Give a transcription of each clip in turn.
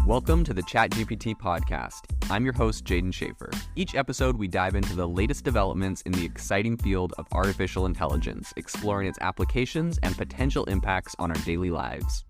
Welcome to the ChatGPT podcast. I'm your host, Jaden Schaefer. Each episode, we dive into the latest developments in the exciting field of artificial intelligence, exploring its applications and potential impacts on our daily lives.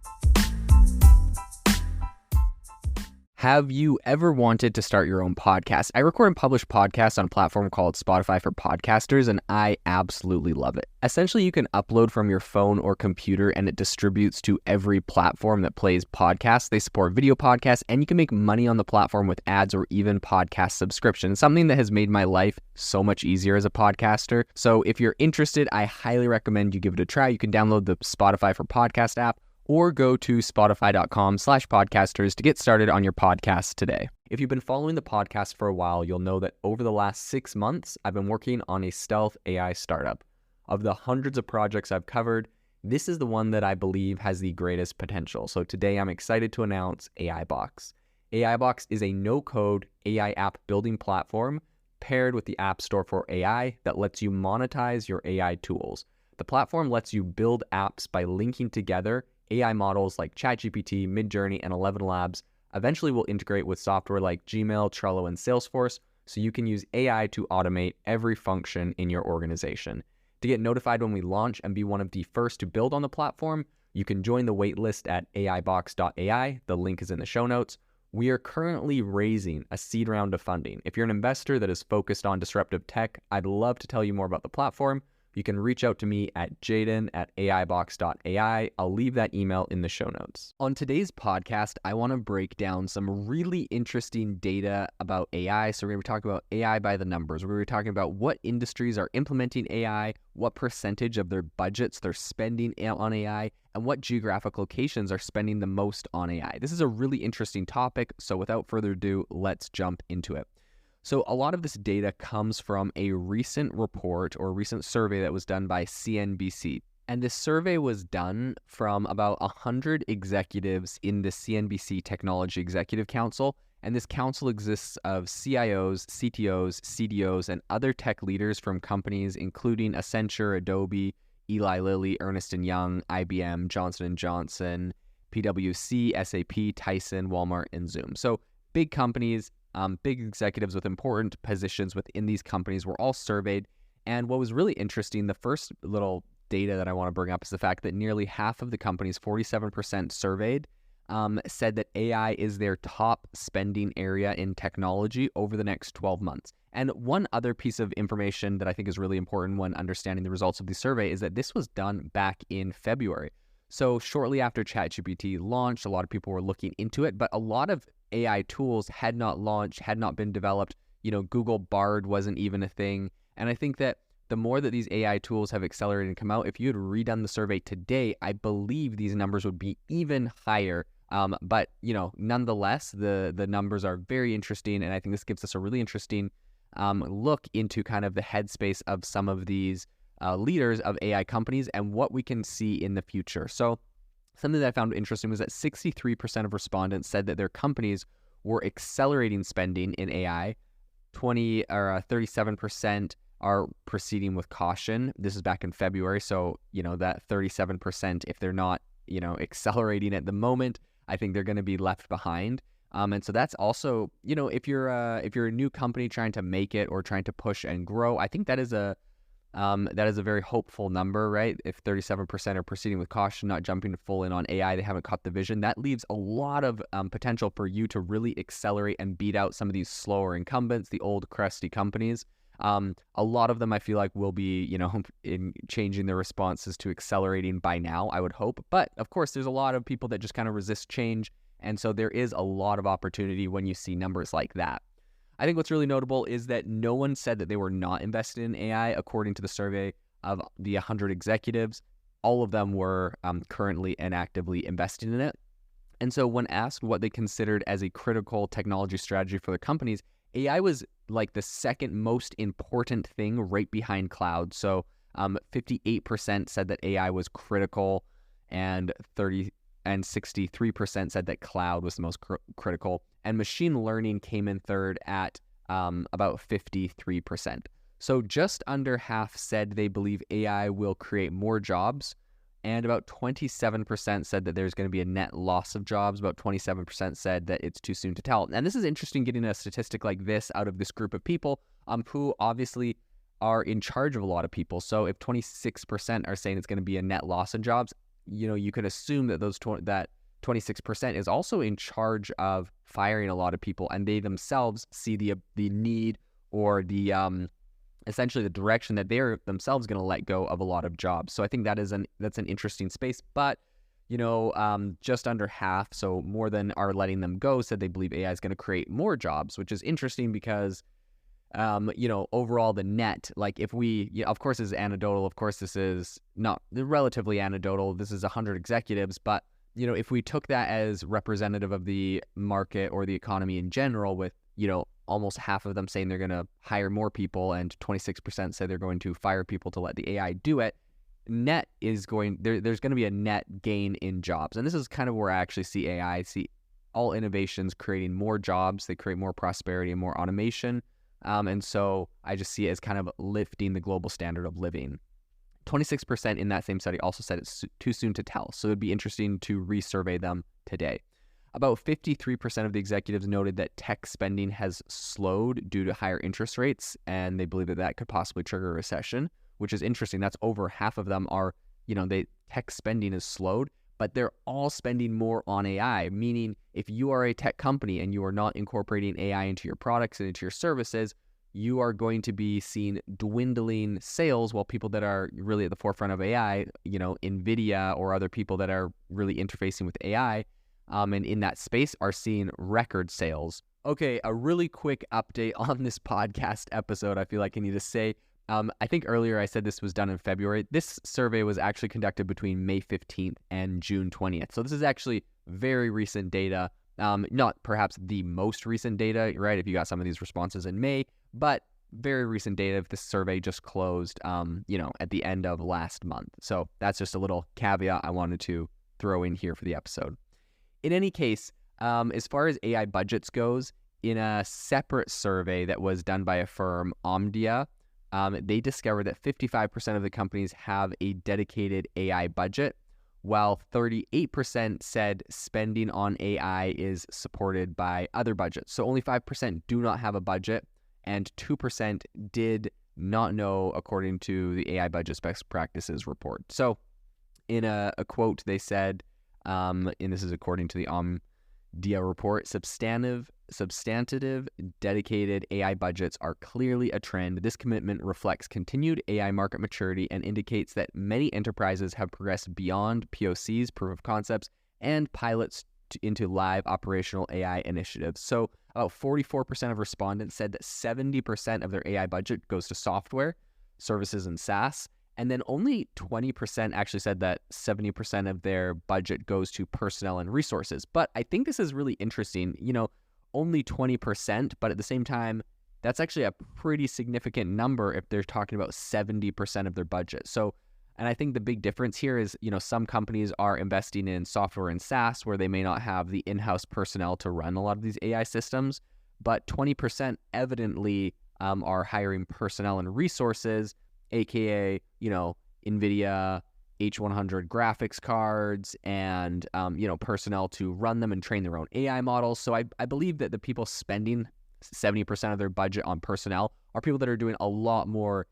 Have you ever wanted to start your own podcast? I record and publish podcasts on a platform called Spotify for Podcasters, and I absolutely love it. Essentially, you can upload from your phone or computer, and it distributes to every platform that plays podcasts. They support video podcasts, and you can make money on the platform with ads or even podcast subscriptions, something that has made my life so much easier as a podcaster. So if you're interested, I highly recommend you give it a try. You can download the Spotify for Podcast app, or go to spotify.com/podcasters to get started on your podcast today. If you've been following the podcast for a while, you'll know that over the last 6 months, I've been working on a stealth AI startup. Of the hundreds of projects I've covered, this is the one that I believe has the greatest potential. So today I'm excited to announce AIBox. AIBox is a no-code AI app building platform paired with the App Store for AI that lets you monetize your AI tools. The platform lets you build apps by linking together AI models like ChatGPT, Midjourney, and 11 Labs. Eventually will integrate with software like Gmail, Trello, and Salesforce, so you can use AI to automate every function in your organization. To get notified when we launch and be one of the first to build on the platform, you can join the waitlist at aibox.ai. The link is in the show notes. We are currently raising a seed round of funding. If you're an investor that is focused on disruptive tech, I'd love to tell you more about the platform. You can reach out to me at jaden@aibox.ai. I'll leave that email in the show notes. On today's podcast, I want to break down some really interesting data about AI. So we're going to be talking about AI by the numbers. We're going to be talking about what industries are implementing AI, what percentage of their budgets they're spending on AI, and what geographic locations are spending the most on AI. This is a really interesting topic. So without further ado, let's jump into it. So a lot of this data comes from a recent report or recent survey that was done by CNBC. And this survey was done from about 100 executives in the CNBC Technology Executive Council. And this council exists of CIOs, CTOs, CDOs, and other tech leaders from companies including Accenture, Adobe, Eli Lilly, Ernst & Young, IBM, Johnson & Johnson, PwC, SAP, Tyson, Walmart, and Zoom. So big companies. Big executives with important positions within these companies were all surveyed. And what was really interesting, the first little data that I want to bring up is the fact that nearly half of the companies, 47% surveyed, said that AI is their top spending area in technology over the next 12 months. And one other piece of information that I think is really important when understanding the results of the survey is that this was done back in February. So shortly after ChatGPT launched, a lot of people were looking into it, but a lot of AI tools had not launched, had not been developed. Google Bard wasn't even a thing. And I think that the more that these AI tools have accelerated and come out, if you had redone the survey today, I believe these numbers would be even higher. But nonetheless, the numbers are very interesting. And I think this gives us a really interesting look into kind of the headspace of some of these leaders of AI companies and what we can see in the future. So something that I found interesting was that 63% of respondents said that their companies were accelerating spending in AI. 37% are proceeding with caution. This is back in February, so that 37%, if they're not accelerating at the moment, I think they're going to be left behind. And so that's also if you're a new company trying to make it or trying to push and grow, I think that is a very hopeful number, right? If 37% are proceeding with caution, not jumping full in on AI, they haven't caught the vision. That leaves a lot of potential for you to really accelerate and beat out some of these slower incumbents, the old crusty companies. A lot of them, I feel like, will be, in changing their responses to accelerating by now, I would hope. But of course, there's a lot of people that just kind of resist change. And so there is a lot of opportunity when you see numbers like that. I think what's really notable is that no one said that they were not invested in AI. According to the survey of the 100 executives, all of them were currently and actively invested in it. And so when asked what they considered as a critical technology strategy for the companies, AI was like the second most important thing right behind cloud. So 58% said that AI was critical, and 63% said that cloud was the most critical. And machine learning came in third at about 53%. So just under half said they believe AI will create more jobs, and about 27% said that there's going to be a net loss of jobs. About 27% said that it's too soon to tell. And this is interesting, getting a statistic like this out of this group of people who obviously are in charge of a lot of people. So if 26% are saying it's going to be a net loss of jobs, you could assume that that 26% is also in charge of firing a lot of people, and they themselves see the need or the essentially the direction that they're themselves going to let go of a lot of jobs. So I think that's an interesting space. But just under half, so more than are letting them go, said they believe AI is going to create more jobs, which is interesting because overall the net, like if we, of course this is anecdotal, of course this is not relatively anecdotal, this is 100 executives, but if we took that as representative of the market or the economy in general, with almost half of them saying they're going to hire more people and 26% say they're going to fire people to let the AI do it, net is there's going to be a net gain in jobs. And this is kind of where I actually see AI. I see all innovations creating more jobs. They create more prosperity and more automation. And so I just see it as kind of lifting the global standard of living. 26% in that same study also said it's too soon to tell. So it'd be interesting to resurvey them today. About 53% of the executives noted that tech spending has slowed due to higher interest rates, and they believe that could possibly trigger a recession, which is interesting. That's over half of them are, tech spending is slowed, but they're all spending more on AI, meaning if you are a tech company and you are not incorporating AI into your products and into your services, you are going to be seeing dwindling sales, while people that are really at the forefront of AI, NVIDIA or other people that are really interfacing with AI, and in that space are seeing record sales. Okay, a really quick update on this podcast episode. I feel like I need to say, I think earlier I said this was done in February. This survey was actually conducted between May 15th and June 20th. So this is actually very recent data. Not perhaps the most recent data, right? If you got some of these responses in May, but very recent data if this survey just closed, at the end of last month. So that's just a little caveat I wanted to throw in here for the episode. In any case, as far as AI budgets goes, in a separate survey that was done by a firm, Omdia, they discovered that 55% of the companies have a dedicated AI budget, while 38% said spending on AI is supported by other budgets. So only 5% do not have a budget, and 2% did not know, according to the AI Budget Best Practices report. So in a quote, they said, and this is according to the Omdia report, substantive, dedicated AI budgets are clearly a trend. This commitment reflects continued AI market maturity and indicates that many enterprises have progressed beyond POCs, proof of concepts, and pilots into live operational AI initiatives. So about 44% of respondents said that 70% of their AI budget goes to software, services, and SaaS. And then only 20% actually said that 70% of their budget goes to personnel and resources. But I think this is really interesting. Only 20%, but at the same time, that's actually a pretty significant number if they're talking about 70% of their budget. So, and I think the big difference here is, some companies are investing in software and SaaS where they may not have the in-house personnel to run a lot of these AI systems, but 20% evidently are hiring personnel and resources, aka, NVIDIA H100 graphics cards and, personnel to run them and train their own AI models. So I believe that the people spending 70% of their budget on personnel are people that are doing a lot more,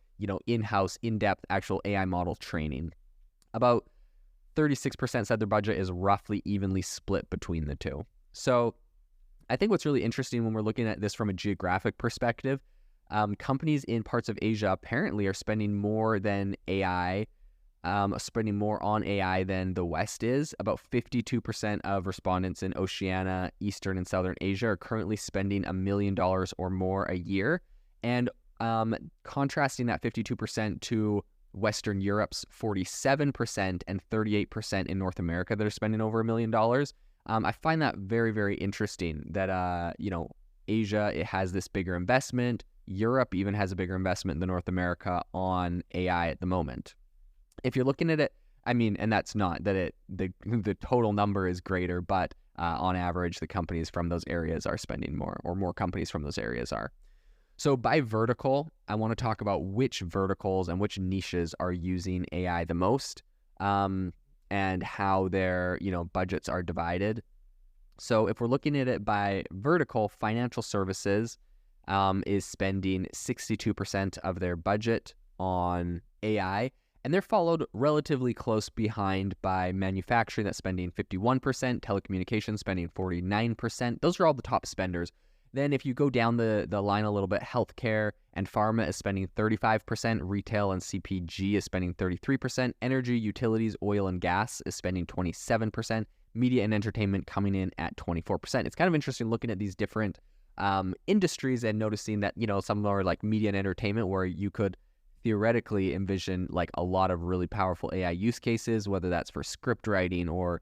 in-house, in-depth actual AI model training. About 36% said their budget is roughly evenly split between the two. So I think what's really interesting when we're looking at this from a geographic perspective, companies in parts of Asia apparently are spending more than AI, spending more on AI than the West is. About 52% of respondents in Oceania, Eastern, and Southern Asia are currently spending $1 million or more a year. And contrasting that 52% to Western Europe's 47% and 38% in North America that are spending over $1 million. I find that very, very interesting that, Asia, it has this bigger investment. Europe even has a bigger investment than North America on AI at the moment. If you're looking at it, and that's not that the total number is greater, but on average, the companies from those areas are spending more, or more companies from those areas are. So by vertical, I want to talk about which verticals and which niches are using AI the most. and how their, budgets are divided. So if we're looking at it by vertical, financial services is spending 62% of their budget on AI, and they're followed relatively close behind by manufacturing that's spending 51%, telecommunications spending 49%. Those are all the top spenders. Then if you go down the line a little bit, healthcare and pharma is spending 35%, retail and CPG is spending 33%, energy, utilities, oil and gas is spending 27%, media and entertainment coming in at 24%. It's kind of interesting looking at these different industries and noticing that, some are like media and entertainment, where you could theoretically envision like a lot of really powerful AI use cases, whether that's for script writing or,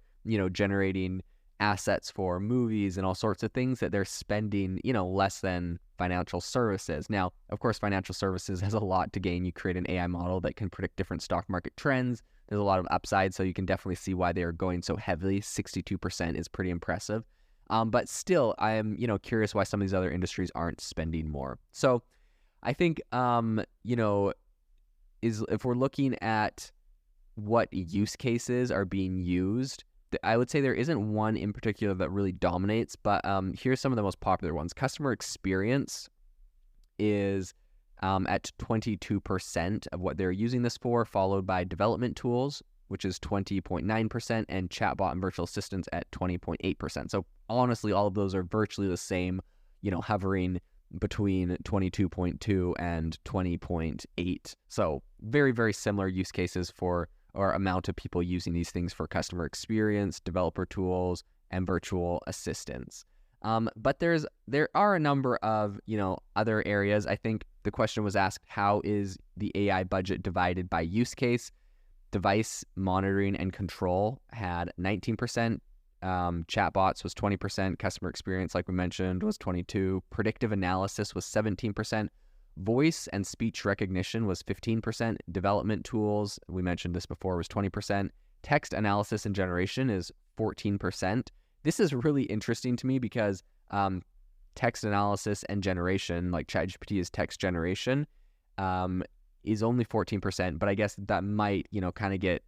generating assets for movies and all sorts of things, that they're spending, less than financial services. Now, of course, financial services has a lot to gain. You create an AI model that can predict different stock market trends. There's a lot of upside, so you can definitely see why they are going so heavily. 62% is pretty impressive. But still, I am, curious why some of these other industries aren't spending more. So I think, if we're looking at what use cases are being used, I would say there isn't one in particular that really dominates, but here's some of the most popular ones. Customer experience is at 22% of what they're using this for, followed by development tools, which is 20.9%, and chatbot and virtual assistants at 20.8%. So honestly, all of those are virtually the same, hovering between 22.2 and 20.8. So very, very similar use cases for, or amount of people using these things for customer experience, developer tools, and virtual assistants. But there are a number of, other areas. I think the question was asked, how is the AI budget divided by use case? Device monitoring and control had 19%. Chatbots was 20%. Customer experience, like we mentioned, was 22%. Predictive analysis was 17%. Voice and speech recognition was 15%. Development tools, we mentioned this before, was 20%. Text analysis and generation is 14%. This is really interesting to me because text analysis and generation, like ChatGPT is text generation, is only 14%. But I guess that might, kind of get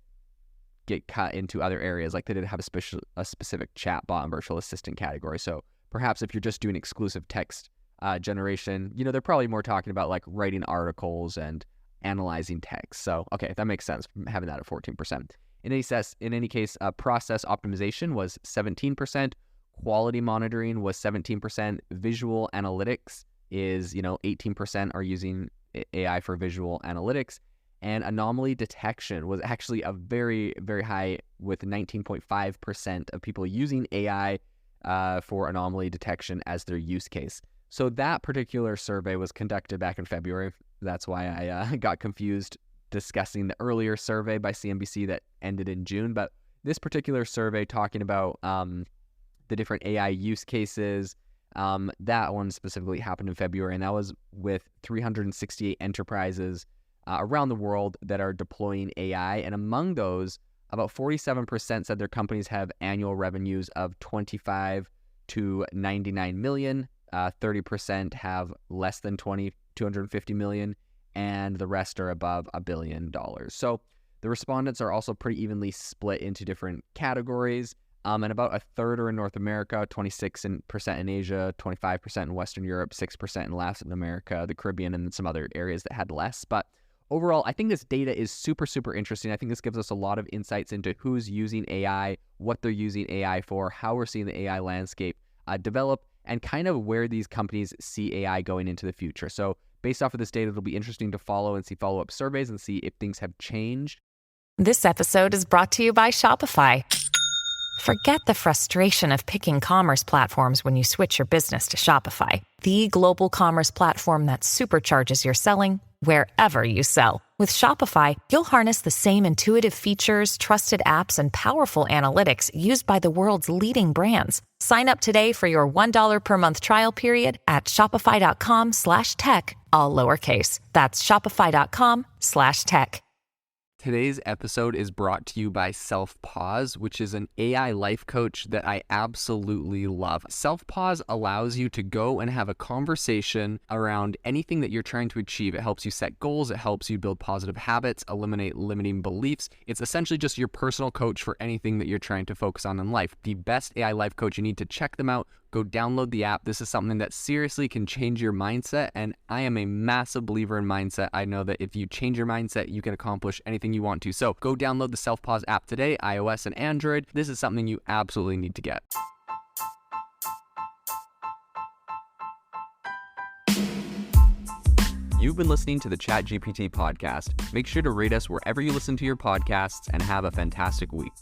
cut into other areas. Like they didn't have a specific chatbot and virtual assistant category. So perhaps if you're just doing exclusive text generation, they're probably more talking about like writing articles and analyzing text. So, okay, that makes sense, having that at 14%. In any case, process optimization was 17%. Quality monitoring was 17%. Visual analytics is, 18% are using AI for visual analytics. And anomaly detection was actually a very, very high, with 19.5% of people using AI for anomaly detection as their use case. So that particular survey was conducted back in February. That's why I got confused discussing the earlier survey by CNBC that ended in June. But this particular survey talking about the different AI use cases, that one specifically happened in February, and that was with 368 enterprises around the world that are deploying AI. And among those, about 47% said their companies have annual revenues of 25 to 99 million. 30% have less than 250 million, and the rest are above $1 billion. So the respondents are also pretty evenly split into different categories. And about a third are in North America, 26% in Asia, 25% in Western Europe, 6% in Latin America, the Caribbean, and some other areas that had less. But overall, I think this data is super, super interesting. I think this gives us a lot of insights into who's using AI, what they're using AI for, how we're seeing the AI landscape develop, and kind of where these companies see AI going into the future. So based off of this data, it'll be interesting to follow and see follow-up surveys and see if things have changed. This episode is brought to you by Shopify. Forget the frustration of picking commerce platforms when you switch your business to Shopify, the global commerce platform that supercharges your selling wherever you sell. With Shopify, you'll harness the same intuitive features, trusted apps, and powerful analytics used by the world's leading brands. Sign up today for your $1 per month trial period at shopify.com/tech, all lowercase. That's shopify.com/tech. Today's episode is brought to you by Self-Pause, which is an AI life coach that I absolutely love. Self-Pause allows you to go and have a conversation around anything that you're trying to achieve. It helps you set goals. It helps you build positive habits, eliminate limiting beliefs. It's essentially just your personal coach for anything that you're trying to focus on in life. The best AI life coach. You need to check them out. Go download the app. This is something that seriously can change your mindset, and I am a massive believer in mindset. I know that if you change your mindset, you can accomplish anything you want to. So go download the Self-Pause app today, iOS and Android. This is something you absolutely need to get. You've been listening to the ChatGPT podcast. Make sure to rate us wherever you listen to your podcasts and have a fantastic week.